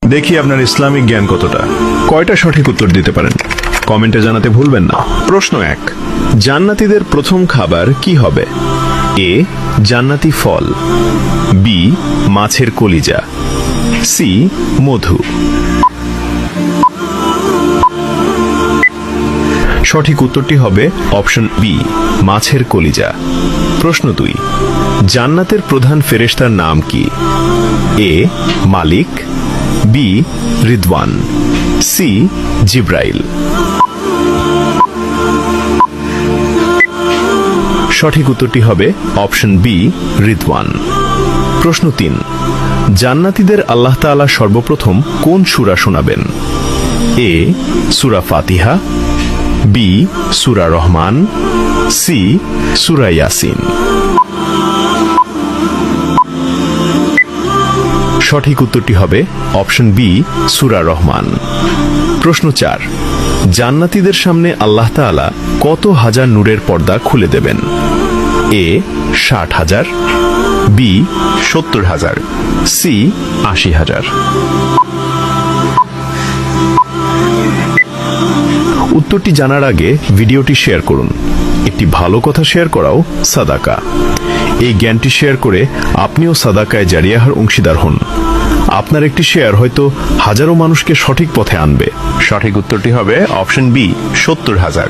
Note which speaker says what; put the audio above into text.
Speaker 1: দেখি আপনার ইসলামিক জ্ঞান কতটা। কয়টা সঠিক উত্তর দিতে পারেন কমেন্টে জানাতে ভুলবেন না। প্রশ্ন 1, জান্নাতীদের প্রথম খাবার কি হবে? এ, জান্নাতি ফল, বি, মাছের কলিজা, সি, মধু। সঠিক উত্তরটি হবে অপশন বি, মাছের কলিজা। প্রশ্ন 2, জান্নাতের প্রধান ফেরেশতার নাম কি? এ, মালিক, বি, রিদওয়ান, সি, জিব্রাইল। সঠিক উত্তরটি হবে অপশন বি, রিদওয়ান। প্রশ্ন 3, জান্নাতীদের আল্লাহ তাআলা সর্বপ্রথম কোন সূরা শোনাবেন? এ, সূরা ফাতিহা, বি, সূরা রহমান, সি, সূরা ইয়াসিন। সঠিক উত্তরটি হবে অপশন বি, সূরা রহমান। প্রশ্ন 4, জান্নাতীদের সামনে আল্লাহ তাআলা কত হাজার নূরের পর্দা খুলে দেবেন? এ, 60,000, বি, 70,000, সি, 80,000। উত্তরটি জানার আগে ভিডিওটি শেয়ার করুন। একটি ভালো কথা শেয়ার করাও সাদাকা। এই জ্ঞানটি শেয়ার করে আপনিও সাদাকায় জারিয়াহার অংশীদার হন। আপনার একটি শেয়ার হয়তো হাজারো মানুষকে সঠিক পথে আনবে। সঠিক উত্তরটি হবে অপশন বি, 70,000।